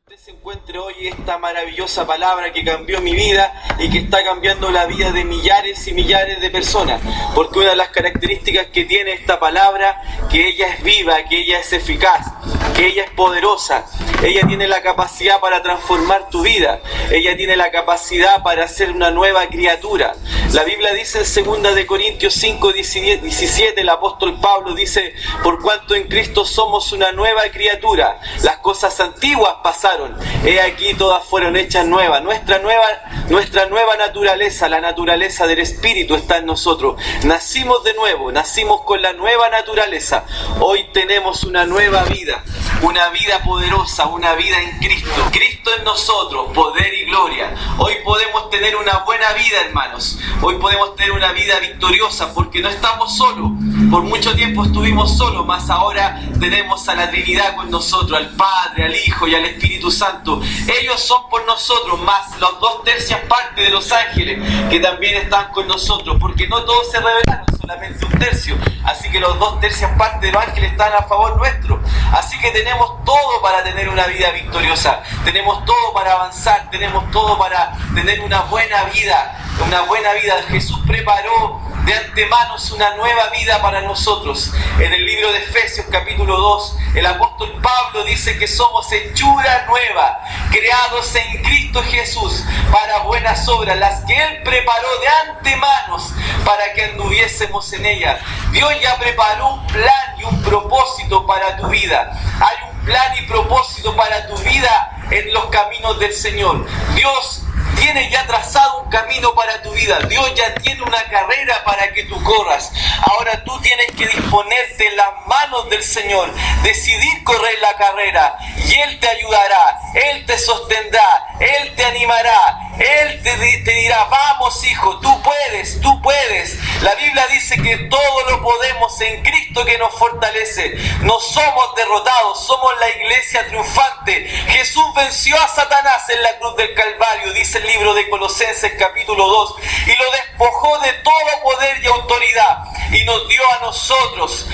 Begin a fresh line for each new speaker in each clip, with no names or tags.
Usted se encuentre hoy esta maravillosa palabra que cambió mi vida y que está cambiando la vida de millares y millares de personas, porque una de las características que tiene esta palabra, que ella es viva, que ella es eficaz, que ella es poderosa, ella tiene la capacidad para transformar tu vida, ella tiene la capacidad para ser una nueva criatura. La Biblia dice en 2 de Corintios 5, 17, el apóstol Pablo dice: por cuanto en Cristo somos una nueva criatura, las cosas antiguas pasaron, he aquí todas fueron hechas nuevas. Nuestra nueva naturaleza, la naturaleza del Espíritu está en nosotros. Nacimos de nuevo, nacimos con la nueva naturaleza. Hoy tenemos una nueva vida poderosa, una vida en Cristo. Cristo en nosotros, poder y gloria. Hoy podemos tener una buena vida, hermanos. Hoy podemos tener una vida victoriosa porque no estamos solos. Por mucho tiempo estuvimos solos, mas ahora tenemos a la Trinidad con nosotros, al Padre, al Hijo y al Espíritu Santo. Ellos son por nosotros, más las 2/3 partes de los ángeles que también están con nosotros, porque no todos se rebelaron, solamente 1/3. Así que los 2/3 partes de los ángeles están a favor nuestro. Así que tenemos todo para tener una vida victoriosa, tenemos todo para avanzar, tenemos todo para tener una buena vida. Jesús preparó de antemano una nueva vida para nosotros. En el libro de Efesios capítulo 2, el apóstol Pablo dice que somos hechura nueva, creados en Cristo Jesús para buenas obras, las que Él preparó de antemano para que anduviésemos en ellas. Dios ya preparó un plan y un propósito para tu vida. Hay un plan y propósito para tu vida en los caminos del Señor. Dios tiene ya trazado un camino para tu vida. Dios ya tiene una carrera para que tú corras. Ahora tú tienes que disponerte en las manos del Señor, decidir correr la carrera, y Él te ayudará, Él te sostendrá, Él te animará, Él te dirá: vamos, hijo, tú puedes. La Biblia dice que todo lo podemos en Cristo que nos fortalece. No somos derrotados, somos la iglesia triunfante. Jesús venció a Satanás en la cruz del Calvario, dice el libro de Colosenses capítulo 2, y lo despojó de todo poder y autoridad, y nos dio a nosotros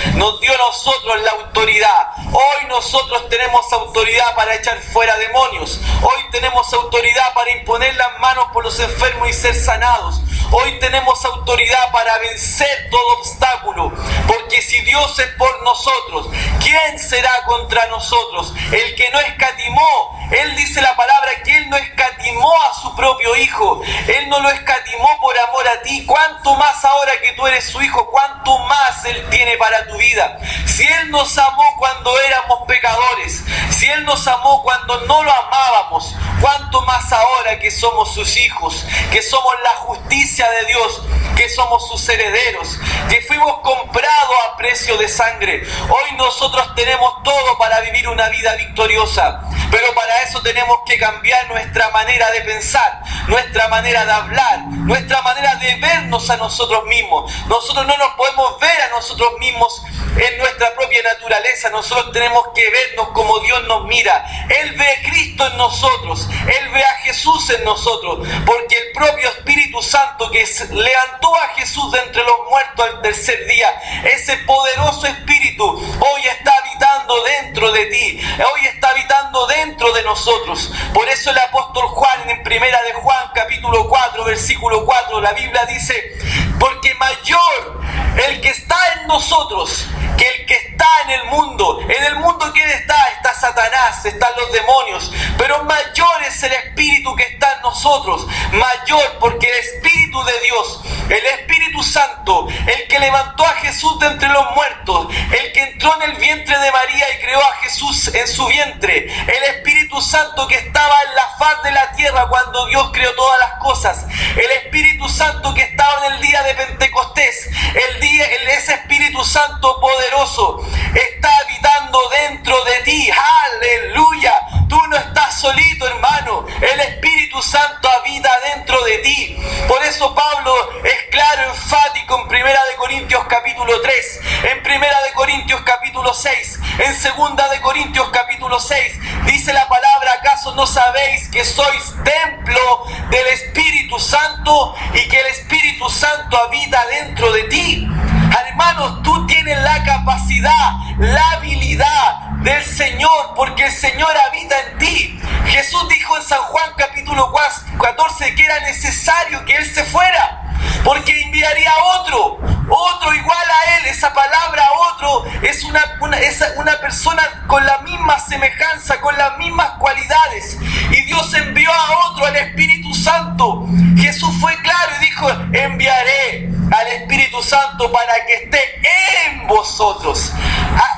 la autoridad. Hoy nosotros tenemos autoridad para echar fuera demonios. Hoy tenemos autoridad para imponer las manos por los enfermos y ser sanados. Hoy tenemos autoridad para vencer todo obstáculo, porque si Dios es por nosotros, ¿quién será contra nosotros? El que no escatimó, Él dice la palabra que Él no escatimó a su propio Hijo, Él no lo escatimó por amor a ti. ¿Cuánto más ahora que tú eres su Hijo? ¿Cuánto más Él tiene para tu vida? Si Él nos amó cuando éramos pecadores, si Él nos amó cuando no lo amábamos, ¿cuánto más ahora que somos sus hijos, que somos la justicia de Dios, que somos sus herederos, que fuimos comprados a precio de sangre? Hoy nosotros tenemos todo para vivir una vida victoriosa, pero para eso tenemos que cambiar nuestra manera de pensar, nuestra manera de hablar, nuestra manera de vernos a nosotros mismos. Nosotros no nos podemos ver a nosotros mismos en nuestra propia naturaleza. Nosotros tenemos que vernos como Dios nos mira. Él ve a Cristo en nosotros, Él ve a Jesús en nosotros, porque el propio Espíritu Santo que levantó a Jesús de entre los muertos al tercer día, ese poderoso Espíritu hoy está habitando dentro de ti, hoy está habitando dentro de nosotros. Por eso el apóstol Juan, en 1 de Juan capítulo 4 versículo 4, la Biblia dice: porque mayor el que está en nosotros que el que está en el mundo. En el mundo, ¿quién está? Está Satanás, están los demonios, pero mayor es el Espíritu que está en nosotros. Mayor, porque el Espíritu de Dios, el Espíritu Santo, el que levantó a Jesús de entre los muertos, el que entró en el vientre de María y creó a Jesús en su vientre, el Espíritu Santo que estaba en la faz de la tierra cuando Dios creó todas las cosas, el Espíritu Santo que estaba en el día de Pentecostés, ese Espíritu Santo poderoso está habitando dentro de ti. ¡Aleluya! Tú no estás solito, hermano. El Espíritu Santo habita dentro de ti. Por eso Pablo es claro, enfático en 1 de Corintios capítulo 3, en 1 de Corintios capítulo 6, en 2 de Corintios capítulo 6. Dice la palabra: ¿acaso no sabéis que sois templo del Espíritu Santo y que el Espíritu Santo habita dentro de ti? Hermanos, tú tienes la capacidad, la habilidad del Señor, porque el Señor habita en ti. era necesario que Él se fuera, porque enviaría a otro igual a Él. Esa palabra otro es una persona con la misma semejanza, con las mismas cualidades. Y Dios envió a otro, al Espíritu Santo. Jesús fue claro y dijo: enviaré al Espíritu Santo para que esté en vosotros.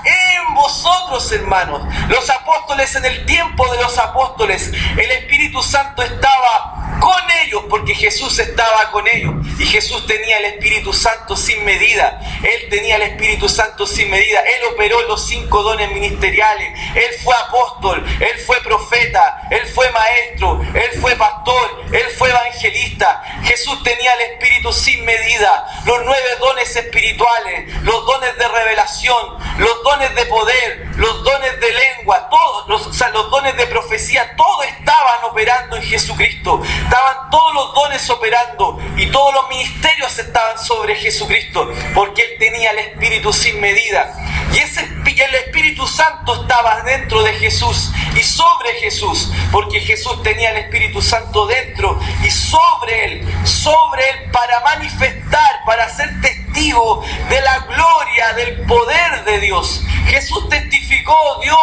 En vosotros, hermanos. Los apóstoles, en el tiempo de los apóstoles, el Espíritu Santo estaba con ellos, porque Jesús estaba con ellos. Y Jesús tenía el Espíritu Santo sin medida. Él tenía el Espíritu Santo sin medida. Él operó los 5 dones ministeriales. Él fue apóstol, Él fue profeta, Él fue maestro, Él fue pastor, Él fue evangelista. Jesús tenía el Espíritu sin medida. Los 9 dones espirituales, los dones de revelación, los dones de poder, los dones de lengua, todos los dones de profecía, todos estaban operando en Jesucristo. Estaban todos los dones operando y todos los ministerios estaban sobre Jesucristo, porque Él tenía el Espíritu sin medida. Y el Espíritu Santo estaba dentro de Jesús y sobre Jesús, porque Jesús tenía el Espíritu Santo dentro y sobre Él para manifestar, para ser testigo de la gloria, del poder de Dios. Jesús testificó, dio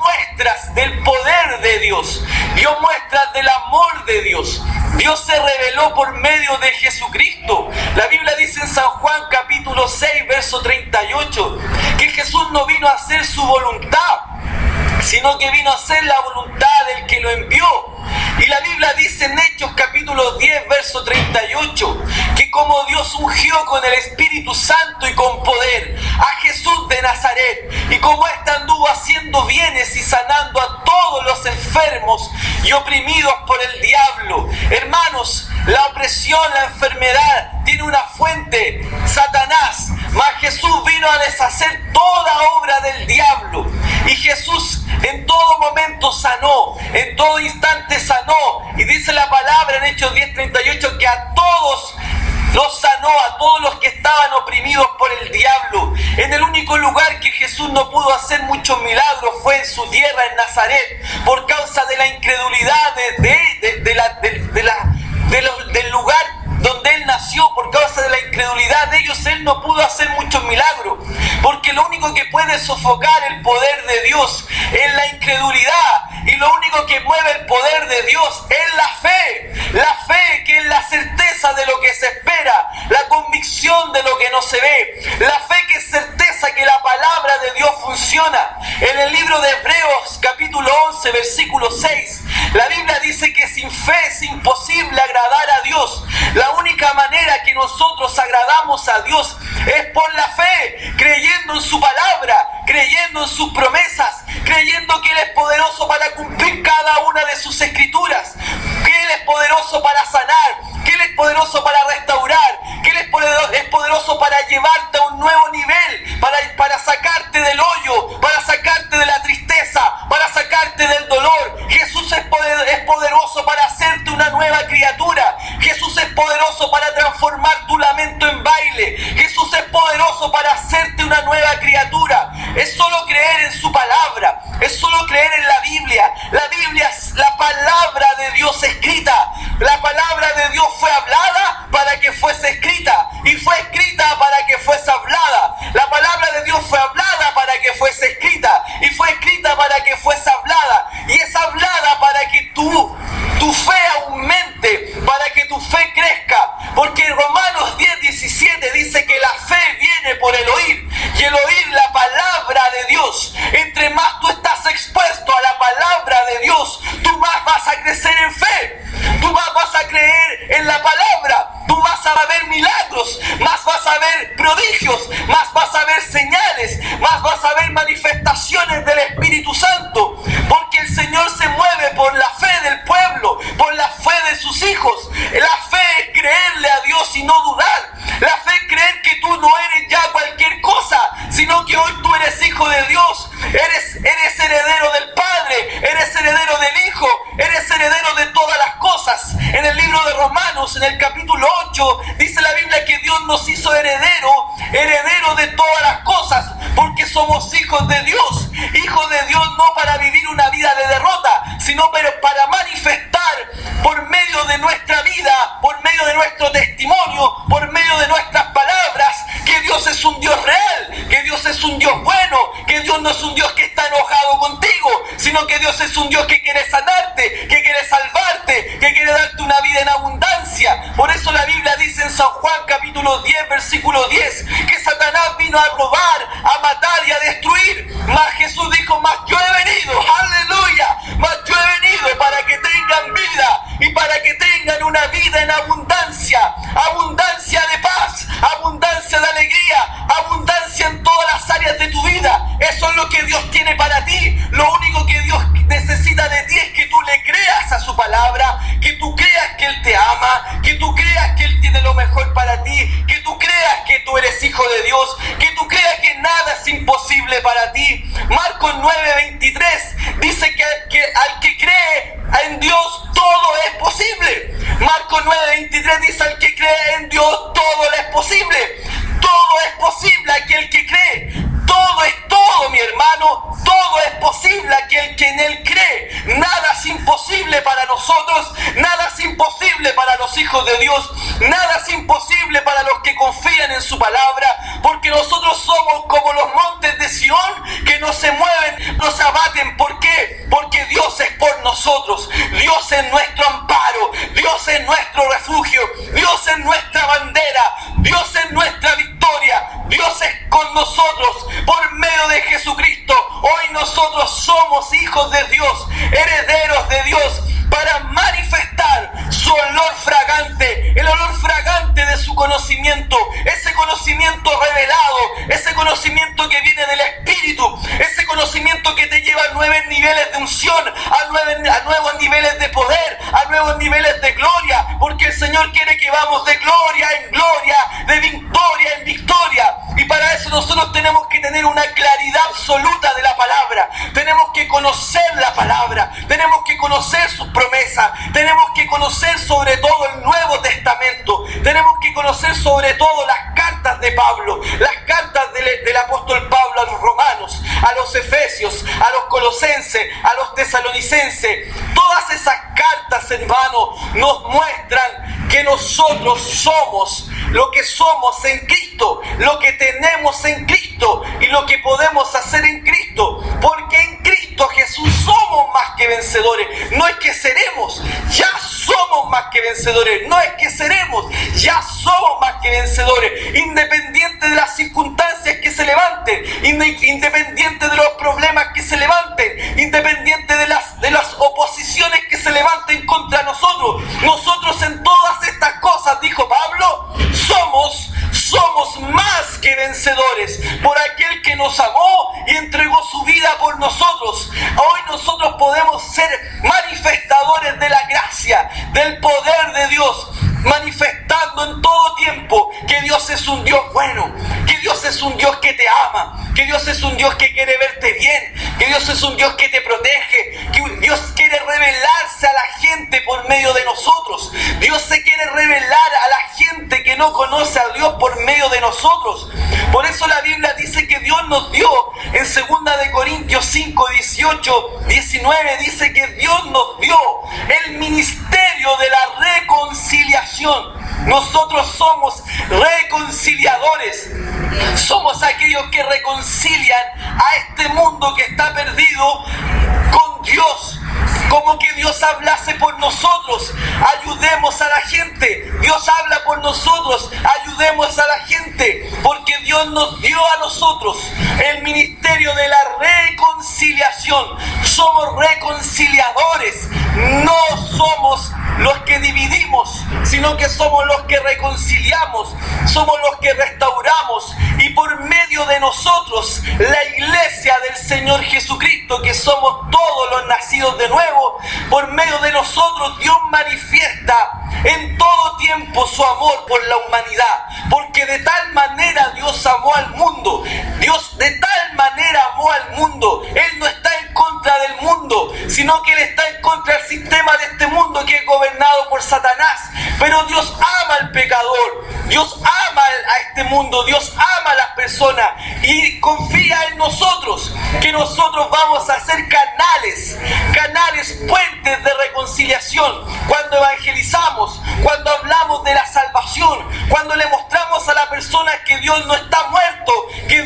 muestras del poder de Dios, dio muestras del amor de Dios. Dios se reveló por medio de Jesucristo. La Biblia dice en San Juan capítulo 6, verso 38, que Jesús no vino a hacer su voluntad, sino que vino a hacer la voluntad del que lo envió. Y la Biblia dice en Hechos capítulo 10, verso 38, que como Dios ungió con el Espíritu Santo y con poder a Jesús de Nazaret, y como éste anduvo haciendo bienes y sanando a todos los enfermos y oprimidos por el diablo. Hermanos, la opresión, la enfermedad tiene una fuente, Satanás, mas Jesús vino a deshacer toda obra del diablo. Y Jesús en todo momento sanó, en todo instante sanó. Y dice la palabra en Hechos 10:38 que a todos los sanó, a todos los que estaban oprimidos por el diablo. En el único lugar que Jesús no pudo hacer muchos milagros fue en su tierra, en Nazaret, por causa de la incredulidad del lugar donde Él nació. Por causa de la incredulidad de ellos, Él no pudo hacer muchos milagros, porque lo único que puede sofocar el poder de Dios es la incredulidad, y lo único que mueve el poder de Dios es la fe, que es la certeza de lo que se espera, la convicción de lo que no se ve, la fe que es certeza que la palabra de Dios funciona. En el libro de Hebreos capítulo 11, versículo 6, la Biblia dice que sin fe es imposible agradar a Dios. La única manera que nosotros agradamos a Dios es por la fe, creyendo en su palabra, creyendo en sus promesas, creyendo que Él es poderoso para cumplir cada una de sus escrituras, que Él es poderoso para sanar, que Él es poderoso para restaurar, que Él es poderoso para llevarte a un nuevo nivel, para sacarte del hoyo, para sacarte de la tristeza, para sacarte del dolor. Jesús es poderoso para hacerte una nueva criatura. Jesús es poderoso para transformar tu lamento en baile. Jesús es poderoso para hacerte una nueva criatura. Es solo creer en su palabra, es solo creer en la Biblia. La Biblia es la palabra de Dios escrita. La palabra de Dios fue hablada para que fuese escrita, y fue escrita para que fuese hablada. La palabra de Dios fue hablada para que fuese escrita, y fue escrita para que fuese hablada, y es hablada para que tu fe aumente, para que tu fe crezca, porque en Romanos 10:17 dice que la fe viene por el oír, y el oír la palabra de Dios. Entre más tú estás expuesto a la palabra de Dios, tú más vas a crecer en fe, tú más vas a creer en la palabra, tú vas a ver milagros, más vas a ver prodigios, más vas a ver señales, más vas a ver manifestaciones del Espíritu Santo, porque el Señor se mueve por la fe del pueblo, por la fe de sus hijos. La fe es creerle a Dios y no dudar. La fe es creer que tú no eres ya cualquier cosa, sino que hoy tú eres hijo de Dios, eres heredero del Padre, eres heredero del Hijo, eres heredero de todas las cosas. En el libro de Romanos, en el capítulo 8, dice la Biblia que Dios nos hizo heredero de todas las cosas, porque somos hijos de Dios no para vivir una vida de derrota, sino para manifestar por medio de nuestra es un Dios que quiere sanarte, que quiere salvarte, que quiere darte una vida en abundancia. Por eso la Biblia dice en San Juan capítulo 10, versículo 10, que Satanás vino a robar, a matar y a destruir. Mas Jesús dijo, mas yo he venido, aleluya, mas yo he venido para que tengan vida y para que tengan una vida en abundancia. Abundancia de paz, abundancia de alegría, abundancia en todas las áreas de tu vida. Eso es lo que Dios tiene para ti. Lo único que Dios necesita de ti es que tú le creas a su palabra, que tú creas que Él te ama, que tú creas que Él tiene lo mejor para ti, que tú creas que tú eres hijo de Dios, que tú creas que nada es imposible para ti. Marcos 9:23 dice que al que cree en Dios todo es posible. Marcos 9:23 dice al que cree en Dios todo le es posible. Todo es posible a aquel que cree. Todo es todo, mi hermano. Todo es posible a aquel que en Él cree. Nada es imposible para nosotros. Nada es imposible para los hijos de Dios. Nada es imposible para los que confían en su palabra. Porque nosotros somos como los montes de Sión que no se mueven, no se abaten. ¿Por qué? Porque Dios es por nosotros. Dios es nuestro amparo. Dios es nuestro refugio. Dios es nuestra bandera. Dios es nuestra victoria. Dios es con nosotros por medio de Jesucristo. Hoy nosotros somos hijos de Dios, herederos de Dios, para manifestar su olor fragante, el olor fragante de su conocimiento, ese conocimiento revelado, ese conocimiento que viene del Espíritu, ese conocimiento que te lleva a nuevos niveles de unción, a nuevos niveles de poder, a nuevos niveles de gloria, porque el Señor quiere que vamos de gloria en gloria, de victoria en victoria. Y para eso nosotros tenemos que tener una claridad absoluta de la palabra. Tenemos que conocer la palabra. Tenemos que conocer sus promesas. Tenemos que conocer sobre todo el Nuevo Testamento. Tenemos que conocer sobre todo las cartas de Pablo. Las cartas del apóstol Pablo a los romanos, a los efesios, a los colosenses, a los tesalonicenses. Todas esas cartas, hermano, nos muestran que nosotros somos lo que somos en Cristo, lo que tenemos en Cristo y lo que podemos hacer en Cristo, porque en Cristo Jesús somos más que vencedores. No es que seremos, ya somos más que vencedores. No es que seremos, ya somos más que vencedores, independiente de las circunstancias que se levanten, independiente de los problemas que se levanten, independiente de las oposiciones que se levanten contra nosotros. Nosotros en todas estas cosas, dijo Pablo, somos más que vencedores por aquel que nos amó y entregó su vida por nosotros. Hoy nosotros podemos ser manifestadores de la gracia, del poder de Dios, manifestando en todo tiempo que Dios es un Dios bueno, que Dios es un Dios que te ama, que Dios es un Dios que quiere verte bien, que Dios es un Dios que te protege, que Dios quiere revelarse a la gente por medio de nosotros. Dios se quiere revelar a la gente que no conoce a Dios por medio de nosotros. Por eso la Biblia dice que Dios nos dio, en 2 de Corintios 5, 18, 19, dice que Dios nos dio el ministerio de la reconciliación. Nosotros somos reconciliadores. Somos aquellos que reconcilian a este mundo que está perdido con Dios. Como que Dios hablase por nosotros. Ayudemos a la gente. Dios habla por nosotros. Ayudemos a la gente. Porque Dios nos dio a nosotros el ministerio de la reconciliación. Somos reconciliadores. No somos los que dividimos, sino que somos los que reconciliamos. Somos los que restauramos. Y por medio de nosotros, la iglesia del Señor Jesucristo, que somos todos los nacidos de nuevo, por medio de nosotros Dios manifiesta en todo tiempo su amor por la humanidad, porque de tal manera Dios amó al mundo. Dios de tal manera amó al mundo. Él no está en contra del mundo, sino que Él está en contra del sistema de este mundo que es gobernado por Satanás. Pero Dios ama al pecador, Dios ama a este mundo, Dios ama a las personas y confía en nosotros, que nosotros vamos a ser canales, puentes de reconciliación reconciliación, cuando evangelizamos, cuando hablamos de la salvación, cuando le mostramos a la persona que Dios no está muerto, que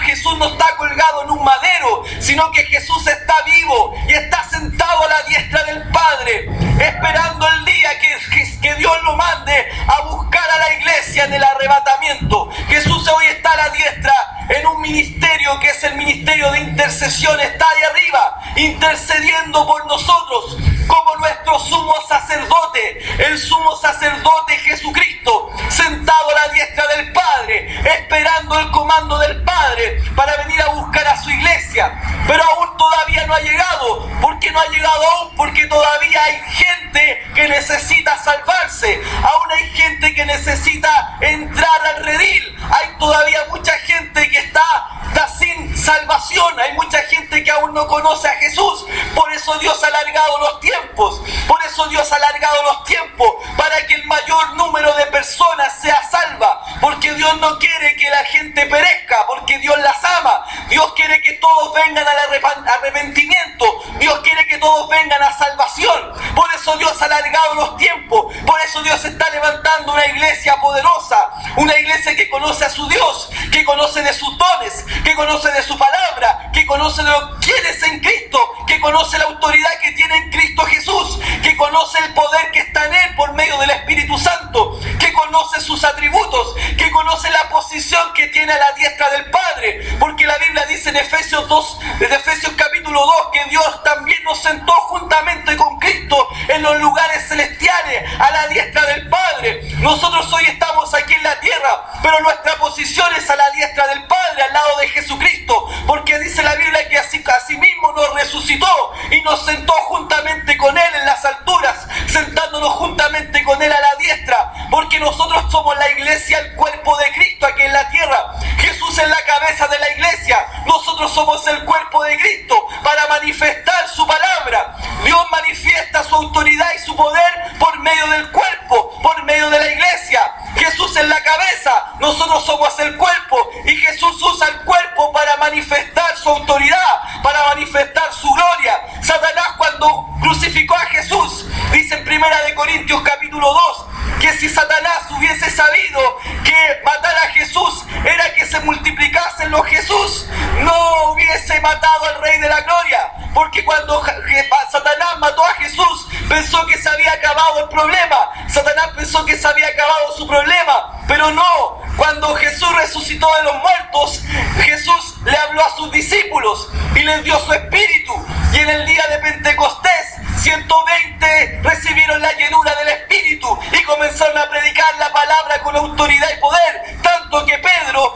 Jesús no está colgado en un madero, sino que Jesús está vivo y está sentado a la diestra del Padre, esperando el día que Dios lo mande a buscar a la iglesia en el arrebatamiento. Jesús hoy está a la diestra en un ministerio que es el ministerio de intercesión, está ahí arriba, intercediendo por nosotros, como nuestro sumo sacerdote, el sumo sacerdote Jesucristo, sentado a la diestra del Padre, esperando el comando del Padre para venir a buscar a su iglesia. Pero aún todavía no ha llegado. ¿Por qué no ha llegado aún? Porque todavía hay gente que necesita salvarse, aún hay gente que necesita entrar al redil, hay todavía mucha gente que está sin salvación, hay mucha gente que aún no conoce a Jesús. Por eso Dios ha alargado los tiempos, para que el mayor número de personas sea salva, porque Dios no quiere que la gente perezca, porque Dios las ama. Dios quiere que todos vengan al arrepentimiento, Dios quiere que todos vengan a salvación. Por eso Dios ha alargado los tiempos, por eso Dios está levantando una iglesia poderosa, una iglesia que conoce a su Dios, que conoce de sus dones, que conoce de su palabra, que conoce de lo que es en Cristo, que conoce la autoridad que tiene en Cristo Jesús, que conoce el poder que está en Él por medio del Espíritu Santo, que conoce sus atributos, que conoce la posición que tiene a la diestra del Padre, porque la Biblia dice en Efesios capítulo 2 que Dios también nos sentó juntamente con Cristo en los lugares celestiales a la diestra del Padre. Nosotros hoy estamos aquí en la tierra, pero nuestra posición es a la diestra del Padre, al lado de Jesucristo, porque dice la Biblia que así mismo nos resucitó y nos sentó juntamente con Él en las alturas, sentándonos juntamente con Él a la diestra, porque nosotros somos la iglesia, el cuerpo de Cristo aquí en la tierra. Jesús es la cabeza de la iglesia, nosotros somos el cuerpo de Cristo para manifestar su palabra. Dios manifiesta su autoridad y su poder por medio del cuerpo, por medio de la iglesia. Jesús es la cabeza, nosotros somos el cuerpo, y Jesús usa el cuerpo para manifestar su autoridad, para manifestar su gloria. Satanás, cuando crucificó a Jesús, dice en 1 Corintios capítulo 2, que si Satanás hubiese sabido que matar a Jesús era que se multiplicasen los Jesús, no hubiese matado al Rey de la Gloria, porque cuando Satanás mató a Jesús, pensó que se había acabado el problema. Satanás pensó que se había acabado su problema, pero no. Cuando Jesús resucitó de los muertos, Jesús le habló a sus discípulos y les dio su espíritu, y en el día de Pentecostés 120 recibieron la llenura del Espíritu y comenzaron a predicar la palabra con autoridad y poder, tanto que Pedro,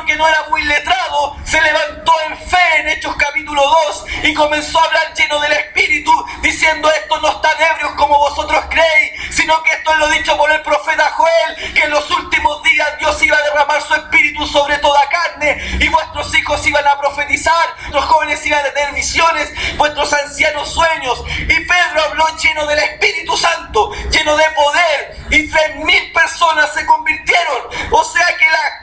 que no era muy letrado, se levantó en fe en Hechos capítulo 2 y comenzó a hablar lleno del Espíritu, diciendo: estos no están ebrios como vosotros creéis, sino que esto es lo dicho por el profeta Joel, que en los últimos días Dios iba a derramar su Espíritu sobre toda carne, y vuestros hijos iban a profetizar, vuestros jóvenes iban a tener visiones, vuestros ancianos sueños. Y Pedro habló lleno del Espíritu Santo, lleno de poder, y 3,000 personas se convirtieron. O sea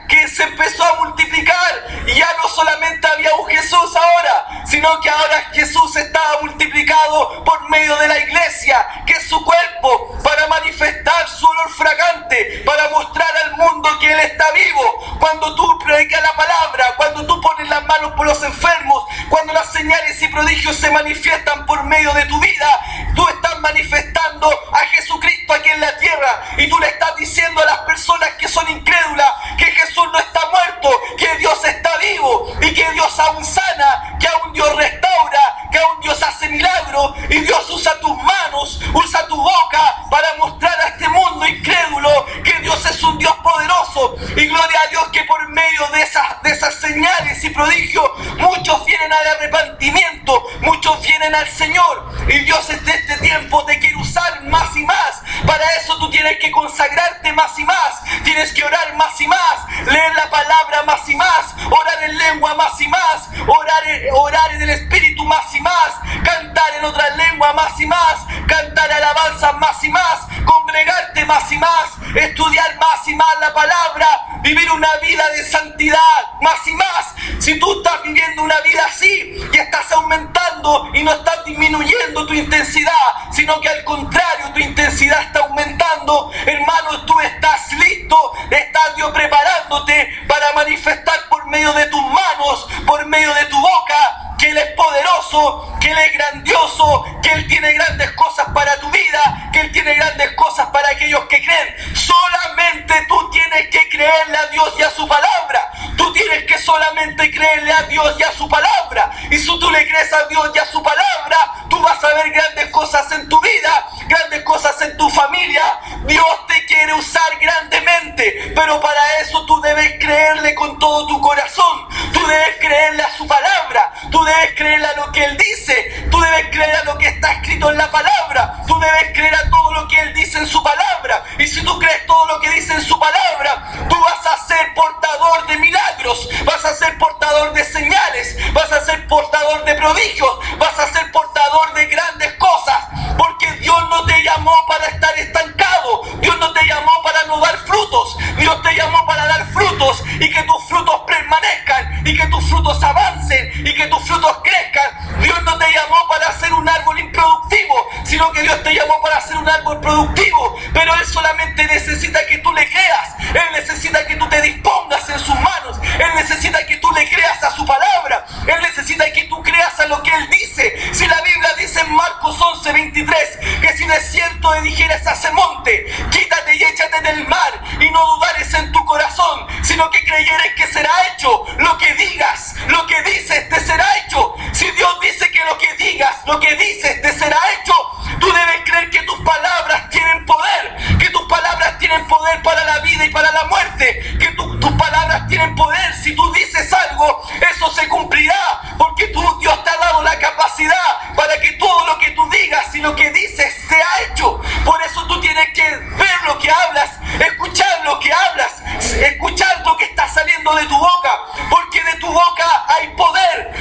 que se empezó a multiplicar, y ya no solamente había un Jesús ahora, sino que ahora Jesús estaba multiplicado por medio de la iglesia, que es su cuerpo, para manifestar su olor fragante, para mostrar al mundo que Él está vivo. Cuando tú predicas la palabra, cuando tú pones las manos por los enfermos, cuando las señales y prodigios se manifiestan por medio de tu vida, tú estás manifestando a Jesucristo aquí en la tierra, y tú le estás diciendo a las personas que son incrédulas que Jesús no está muerto, que Dios está vivo, y que Dios aún sana, que aún Dios restaura, que aún Dios hace milagros, y Dios usa tus manos, usa tu boca para mostrar a este mundo incrédulo que Dios es un Dios poderoso. Y gloria a Dios que por medio de esas señales y prodigios muchos vienen al arrepentimiento, muchos vienen al Señor, y Dios en este tiempo te quiere usar más y más. Para eso tú tienes que consagrarte más y más, tienes que orar más y más, leer la palabra más y más, orar en lengua más y más, orar en el Espíritu más y más, cantar en otras lenguas más y más, cantar alabanzas más y más, congregarte más y más, estudiar más y más la palabra, vivir una vida de santidad más y más. Si tú estás viviendo una vida así y estás aumentando y no estás disminuyendo tu intensidad, si
sino que al contrario, tu intensidad está aumentando. Hermano, tú estás listo, estás Dios preparándote para manifestar por medio de tus manos, por medio de tu boca, que Él es poderoso, que Él es grandioso, que Él tiene grandes cosas para tu vida, que Él tiene grandes cosas para aquellos que creen. Solamente tú tienes que creerle a Dios y a su palabra. Tú tienes que solamente creerle a Dios y a su palabra. Y si tú le crees a Dios y a su palabra, tú vas a ver grandes cosas en tu vida, grandes cosas en tu familia. Dios te quiere usar grandemente, pero para eso tú debes creerle con todo tu corazón. Tú debes creerle a su palabra. Tú debes creerle a lo que Él dice. Tú debes creer a lo que está escrito en la palabra. Tú debes creer a todo lo que Él dice en su palabra. Y si tú crees todo lo que dice en su palabra, tú vas a ser portador de milagros, vas a ser portador de señales, vas a ser portador de prodigios, vas a ser portador de grandes cosas, porque Dios no te llamó para estar estancado. Dios no te llamó para no dar frutos. Dios te llamó para dar frutos y que tus frutos permanezcan y que tus frutos avancen y que tus frutos crezcan. Dios no te llamó para ser un árbol improductivo, sino que Dios te llamó para ser un árbol productivo. Pero Él solamente necesita que tú le creas. Él necesita que tú te dispongas en sus manos. Él necesita que tú le creas a su palabra. Él necesita que tú creas a lo que Él dice. Si la Biblia dice en Marcos 11:23 que si de cierto le dijeras a ese monte, quítate y échate del mar, y no dudares en tu corazón, sino que creyeres que será hecho lo que digas, lo que dices te será hecho. Si Dios dice que lo que digas, lo que dices te será hecho, tú debes creer que tus palabras tienen poder, que tus palabras tienen poder para la vida y para la muerte, que tus palabras tienen poder. Si tú dices algo, eso se cumplirá, porque Dios te ha dado la capacidad para que todo lo que tú digas y lo que dices sea hecho. Por eso tú tienes que ver lo que hablas, escuchar lo que hablas, escuchar lo que está saliendo de tu boca, porque de tu boca hay poder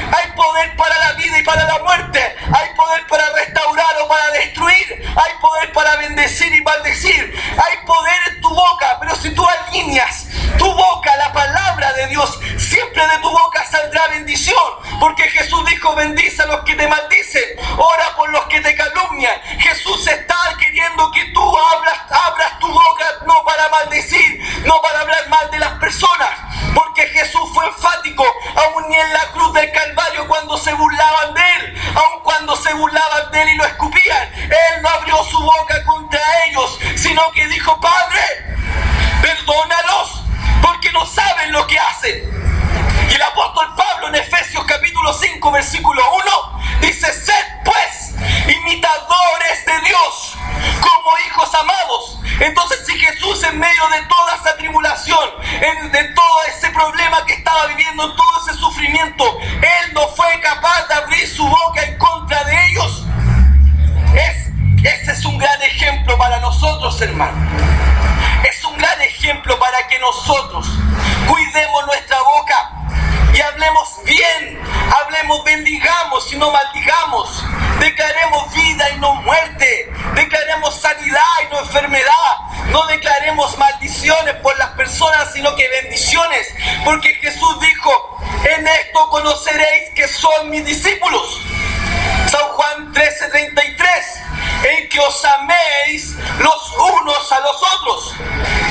para la vida y para la muerte, hay poder para restaurar o para destruir, hay poder para bendecir y maldecir, hay poder en tu boca. Pero si tú alineas tu boca a la palabra de Dios, siempre de tu boca saldrá bendición, porque Jesús dijo: bendice a los que te maldicen, ora por los que te calumnian. Jesús está queriendo que tú abras tu boca, no para maldecir, no para hablar mal de las personas, porque Jesús fue enfático, aún ni en la cruz del Calvario, cuando se burlaban de Él, aun cuando se burlaban de Él y lo escupían, Él no abrió su boca contra ellos, sino que dijo: Padre, perdónalos, porque no saben lo que hacen. Y el apóstol Pablo en Efesios capítulo 5 versículo 1 dice: sed pues imitadores de Dios como hijos amados. Entonces, si Jesús en medio de toda esa tribulación, de todo ese problema que estaba viviendo, en todo ese sufrimiento, Él no fue capaz de abrir su boca en contra de ellos, ese es un gran ejemplo para nosotros, hermano. Es un gran ejemplo para que nosotros cuidemos nuestra boca y hablemos bien, bendigamos y no maldigamos, declaremos vida y no muerte, declaremos sanidad y no enfermedad, no declaremos maldiciones por las personas, sino que bendiciones, porque Jesús dijo: en esto conoceréis que son mis discípulos. San Juan 13:33, en que os améis los unos a los otros.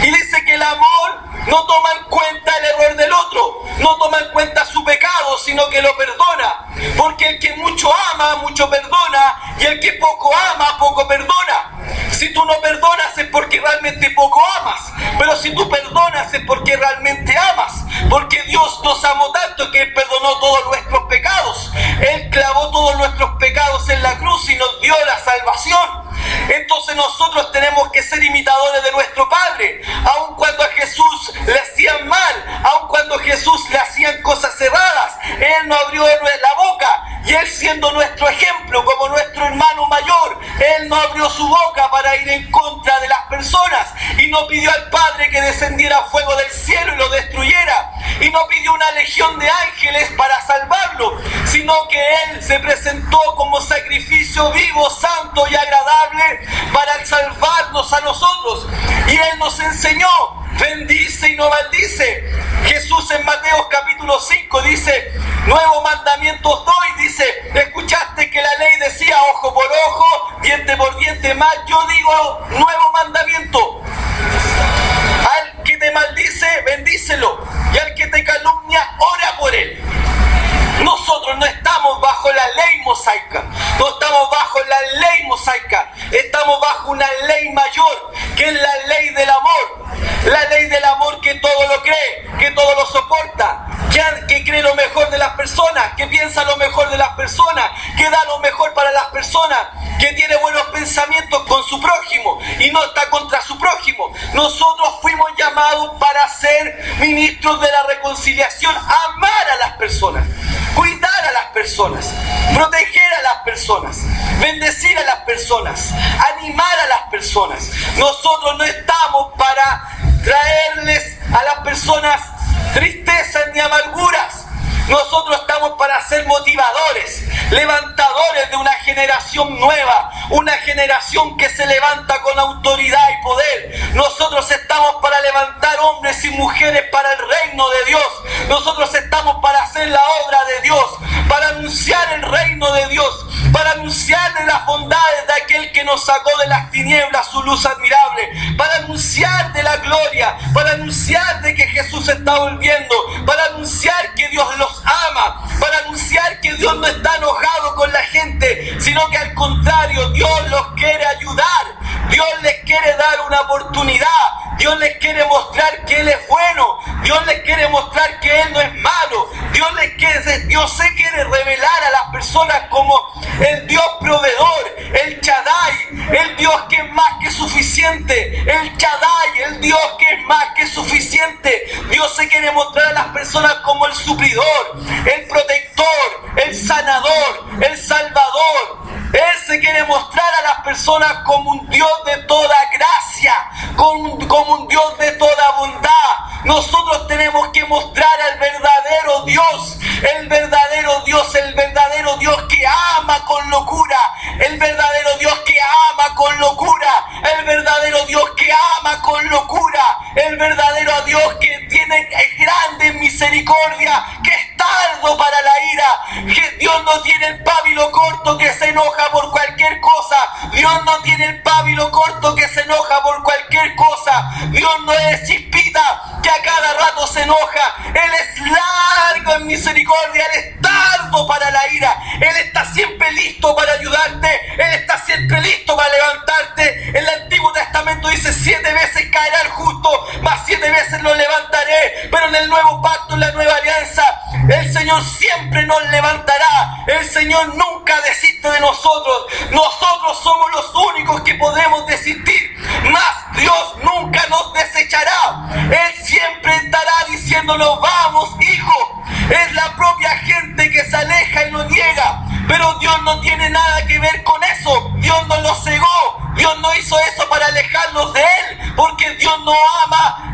Y dice que el amor no toma en cuenta el error del otro, no toma en cuenta su pecado, sino que lo perdona. Porque el que mucho ama, mucho perdona, y el que poco ama, poco perdona. Si tú no perdonas es porque realmente poco amas, pero si tú perdonas es porque realmente amas, porque Dios nos amó tanto que Él perdonó todos nuestros pecados. Él clavó todos nuestros pecados en la cruz y nos dio la salvación. Entonces nosotros tenemos que ser imitadores de nuestro Padre, aun cuando a Jesús le hacían mal, aun cuando a Jesús le hacían cosas erradas, Él no abrió la boca, y Él, siendo nuestro ejemplo, como nuestro hermano mayor, Él no abrió su boca para ir en contra de las personas, y no pidió al Padre que descendiera fuego del cielo y lo destruyera, y no pidió una legión de ángeles para salvarlo, sino que Él se presentó como sacrificio vivo, santo y agradable para salvarnos a nosotros. Y Él nos enseñó: bendice y no maldice. Jesús en Mateo capítulo 5 dice: nuevo mandamiento os doy, dice, escuchaste que la ley decía ojo por ojo, diente diente por diente, más yo digo nuevo mandamiento. Al que te maldice, bendícelo, y al que te calumnia, ora por él. Nosotros no estamos bajo la ley mosaica, no estamos bajo la ley mosaica, estamos bajo una ley mayor, que es la ley del amor. La ley del amor que todo lo cree, que todo lo soporta, que cree lo mejor de las personas, que piensa lo mejor de las personas, que da lo mejor para las personas, que tiene buenos pensamientos con su prójimo y no está contra su prójimo. Nosotros fuimos llamados para ser ministros de la reconciliación, amar a las personas, cuidar a las personas, proteger a las personas, bendecir a las personas, animar a las personas. Nosotros no estamos para traerles a las personas tristezas ni amarguras. Nosotros estamos para ser motivadores, levantadores de una generación nueva, una generación que se levanta con autoridad y poder. Nosotros estamos para levantar hombres y mujeres para el reino de Dios. Nosotros estamos para hacer la obra de Dios, para anunciar el reino de Dios, para anunciarle las bondades de aquel que nos sacó de las tinieblas su luz admirable, para anunciar de la gloria, para anunciar de que Jesús está volviendo, para anunciar que Dios los ama, para anunciar que Dios no está enojado con la gente, sino que al contrario, Dios los quiere ayudar, Dios les quiere dar una oportunidad, Dios les quiere mostrar que Él es bueno, Dios les quiere mostrar que Él no es malo, Dios se quiere revelar a las personas como el Dios proveedor, el Shaddai, el Dios que es más que suficiente, el Shaddai, el Dios que es más que suficiente. Dios se quiere mostrar a las personas como el suplidor, el protector, el sanador, el salvador. Él se quiere mostrar a las personas como un Dios de toda gracia, como un Dios de toda bondad. Nosotros tenemos que mostrar al verdadero Dios, el verdadero Dios, el verdadero Dios que ama con locura, el verdadero Dios que ama con locura, el verdadero Dios que ama con locura, el verdadero Dios que tiene grande misericordia, que es tardo para la ira, que Dios no tiene el pábilo corto que se enoja por cualquier cosa, Dios no tiene el pábilo corto que se enoja por cualquier cosa, Dios no es chispita que a cada rato se enoja, Él es largo en misericordia, Él es tardo para la ira, Él está siempre listo para ayudarte, Él está siempre listo para levantarte. En el Antiguo Testamento dice 7 veces caerá el justo, más 7 veces lo levantaré, pero en el nuevo pacto, en la nueva alianza, el Señor siempre nos levantará, el Señor nunca desiste de nosotros, nosotros somos los únicos que podemos desistir, mas Dios nunca nos desechará, Él siempre estará diciéndonos vamos hijo, es la propia gente que se aleja y lo niega, pero Dios no tiene nada que ver con eso, Dios no lo cegó, Dios no hizo eso para alejarnos de Él, porque Dios no ama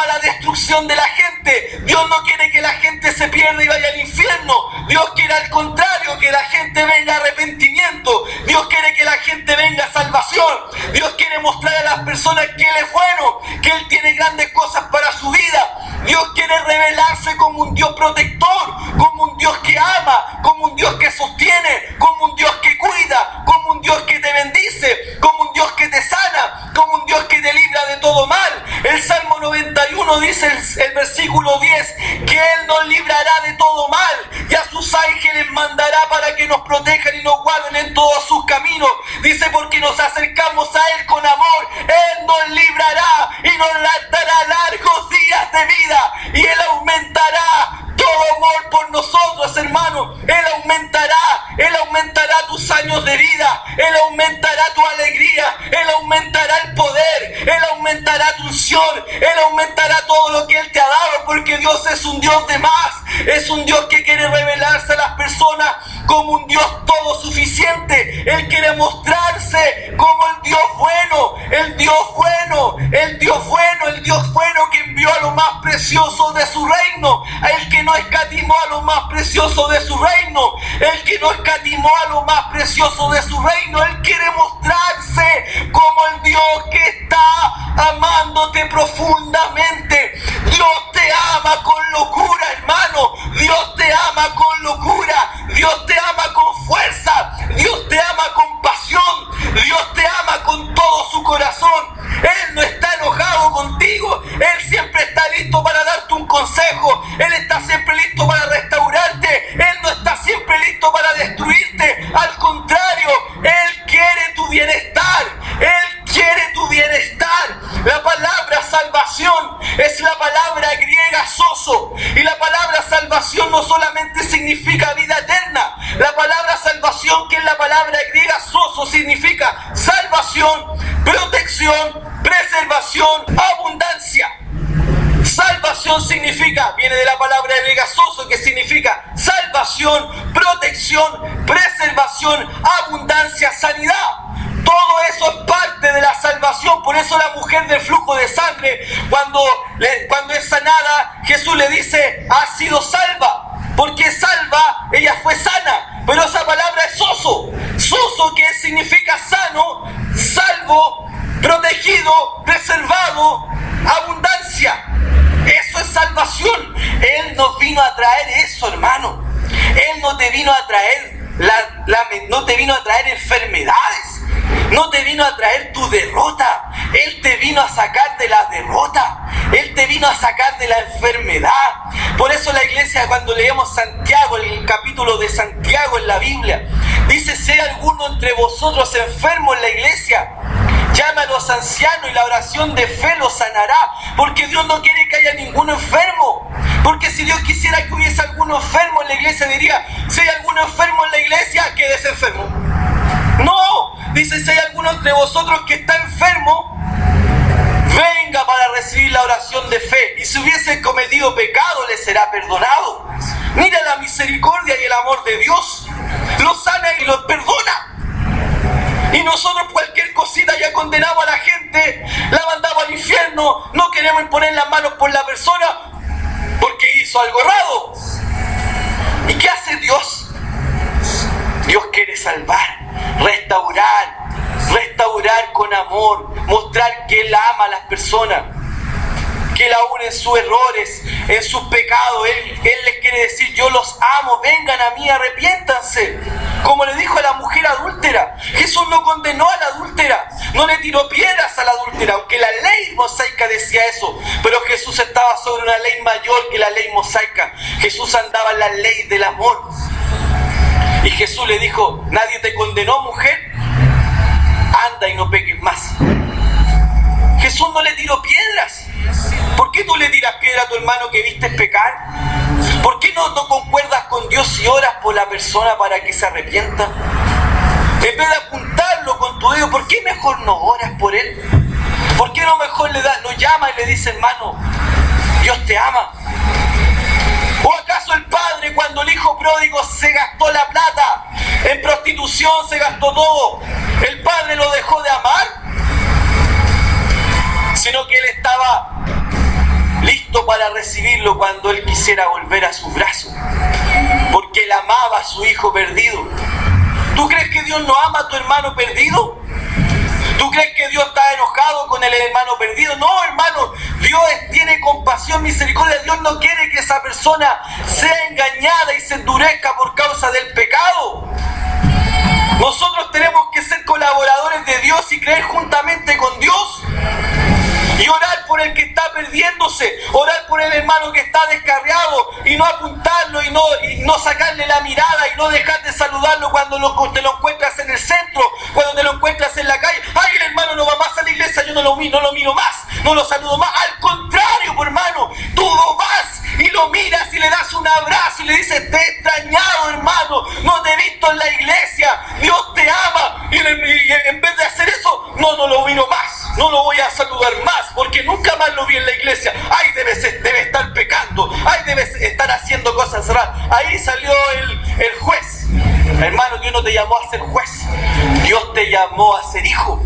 la destrucción de la gente, Dios no quiere que la gente se pierda y vaya al infierno, Dios quiere al contrario, que la gente venga a arrepentimiento, Dios quiere que la gente venga a salvación, Dios quiere mostrar a las personas que Él es bueno, que Él tiene grandes cosas para su vida, Dios quiere revelarse como un Dios protector, como un Dios que ama, como un Dios que sostiene, como un Dios que cuida, como un Dios que te bendice, como un Dios que te sana, como un Dios que te libra de todo mal. El Salmo 91 dice el versículo 10 que Él nos librará de todo mal y a sus ángeles mandará para que nos protejan y nos guarden en todos sus caminos. Dice porque nos acercamos a Él con amor, Él nos librará y nos dará largos días de vida y Él aumentará todo amor por nosotros, hermano. Él aumentará tus años de vida, Él aumentará tu alegría, Él aumentará el poder, Él aumentará tu unción, Él aumentará todo lo que Él te ha dado, porque Dios es un Dios de más, es un Dios que quiere revelarse a las personas como un Dios todo suficiente. Él quiere mostrarse como el Dios bueno, el Dios bueno, el Dios bueno, el Dios bueno que envió a lo más precioso de su reino, a el que no escatimó a lo más precioso de su reino, el que no escatimó a lo más precioso de su reino. Él quiere mostrarse como el Dios que está amándote profundamente. Dios te ama con locura, hermano. Dios te ama con locura. Dios te ama con fuerza. Dios te ama con pasión. Dios protección, preservación, abundancia. Salvación significa, viene de la palabra griega sozo, que significa salvación, protección, preservación, abundancia, sanidad. Todo eso es parte de la salvación. Por eso la mujer del flujo de sangre, cuando es sanada, Jesús le dice, ha sido salva. Porque salva, ella fue sana. Pero esa palabra es sozo. Sozo, que significa sano, salvo, protegido, preservado, abundancia. Eso es salvación. Él nos vino a traer eso, hermano. Él no te vino a traer no te vino a traer enfermedades. No te vino a traer tu derrota. Él te vino a sacar de la derrota. Él te vino a sacar de la enfermedad. Por eso la iglesia, cuando leemos Santiago, el capítulo de Santiago en la Biblia, dice: si hay alguno entre vosotros enfermo en la iglesia, llama a los ancianos y la oración de fe los sanará. Porque Dios no quiere que haya ninguno enfermo. Porque si Dios quisiera que hubiese alguno enfermo en la iglesia, diría: si hay alguno enfermo en la iglesia, quédese enfermo. No, dice: si hay alguno entre vosotros que está enfermo, venga para recibir la oración de fe. Y si hubiese cometido pecado, le será perdonado. Mira la misericordia y el amor de Dios. Lo sana y lo perdona. Y nosotros cualquier cosita ya condenamos a la gente, la mandamos al infierno, no queremos imponer las manos por la persona porque hizo algo errado. ¿Y qué hace Dios? Dios quiere salvar, restaurar con amor, mostrar que Él ama a las personas, que Él aún en sus errores, en sus pecados, Él les quiere decir: yo los amo, vengan a mí, arrepiéntanse. Como le dijo a la mujer adúltera. Jesús no condenó a la adúltera, no le tiró piedras a la adúltera, aunque la ley mosaica decía eso. Pero Jesús estaba sobre una ley mayor que la ley mosaica. Jesús andaba en la ley del amor. Y Jesús le dijo: nadie te condenó, mujer, anda y no peques más. Jesús no le tiró piedras. ¿Por qué tú le tiras piedra a tu hermano que viste pecar? ¿Por qué no concuerdas con Dios y oras por la persona para que se arrepienta? En vez de apuntarlo con tu dedo, ¿por qué mejor no oras por él? ¿Por qué no mejor lo llama y le dice: hermano, Dios te ama? ¿O acaso el padre, cuando el hijo pródigo se gastó la plata en prostitución, se gastó todo, el padre lo dejó de amar? Sino que él estaba listo para recibirlo cuando él quisiera volver a sus brazos, porque él amaba a su hijo perdido. ¿Tú crees que Dios no ama a tu hermano perdido? ¿Tú crees que Dios está enojado con el hermano perdido? No, hermano, Dios tiene compasión, misericordia. Dios no quiere que esa persona sea engañada y se endurezca por causa del pecado. Nosotros tenemos que ser colaboradores de Dios y creer juntamente con Dios. Y orar por el que está perdiéndose, orar por el hermano que está descarriado, y no apuntarlo y no sacarle la mirada y no dejar de saludarlo cuando te lo encuentras en el centro, cuando te lo encuentras en la calle. Ay, el hermano no va más a la iglesia, yo no lo miro más, no lo saludo más. Al contrario, hermano, tú vas y lo miras y le das un abrazo y le dices: te he extrañado, hermano, no te he visto en la iglesia, Dios te ama. Y en vez de hacer eso, no lo miro más, no lo voy a saludar más, porque nunca más lo vi en la iglesia. Ay, debe estar pecando, ay, debe estar haciendo cosas raras. Ahí salió el juez. Hermano, Dios no te llamó a ser juez, Dios te llamó a ser hijo.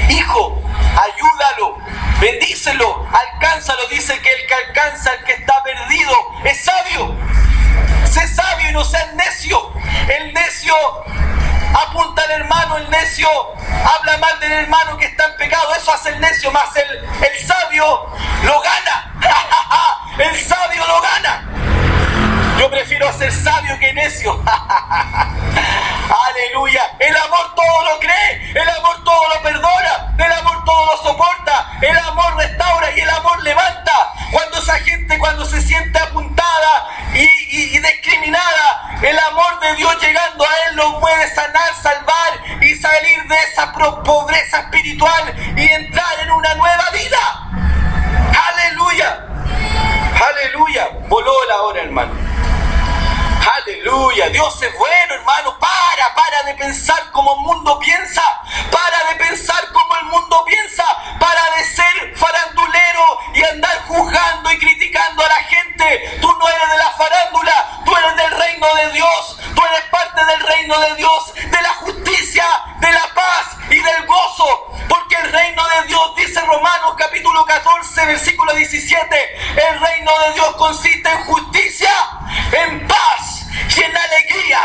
Hijo, ayúdalo, bendícelo, alcánzalo. Dice que el que alcanza al que está perdido es sabio. Sé sabio y no seas necio. El necio apunta al hermano, el necio habla mal del hermano que está en pecado. Eso hace el necio, más el sabio lo gana. El sabio lo gana. Yo prefiero ser sabio que necio. Aleluya. El amor todo lo cree, el amor todo lo perdona, el amor todo lo soporta, el amor restaura y el amor levanta. Cuando esa gente, cuando se siente apuntada y discriminada, el amor de Dios llegando a él lo puede sanar, salvar y salir de esa pobreza espiritual y entrar en una nueva vida. Aleluya. Aleluya. Voló la hora, hermano. Aleluya, Dios es bueno, hermano. Para de pensar como el mundo piensa. Para de pensar como el mundo dice versículo 17, el reino de Dios consiste en justicia, en paz y en alegría.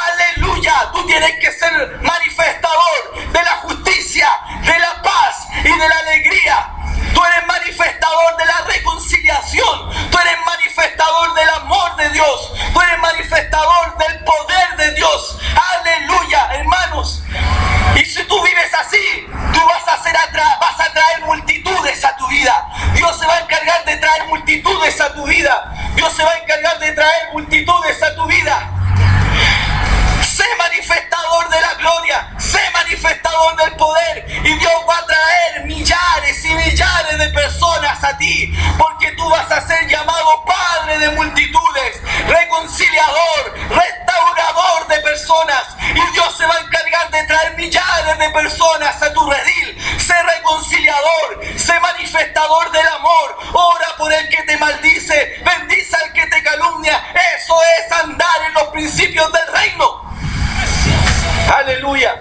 Aleluya. Tú tienes que ser manifestador de la justicia, de la paz y de la alegría. Tú eres manifestador de la reconciliación. Tú eres manifestador del amor de Dios. Tú eres manifestador del poder de Dios. Aleluya, hermanos. Y si tú vives así, tú vas a traer multitudes a tu vida. Dios se va a encargar de traer multitudes a tu vida. Dios se va a encargar de traer multitudes a tu vida. Sé manifestador de la gloria, sé manifestador del poder, y Dios va a traer millares y millares de personas a ti, porque tú vas a ser llamado Padre de multitudes, reconciliador, restaurador de personas, y Dios se va a encargar de traer millares de personas a tu redil. Sé reconciliador, sé manifestador del amor, ora por el que te maldice, bendice al que te calumnia. Eso es andar en los principios del reino. Aleluya.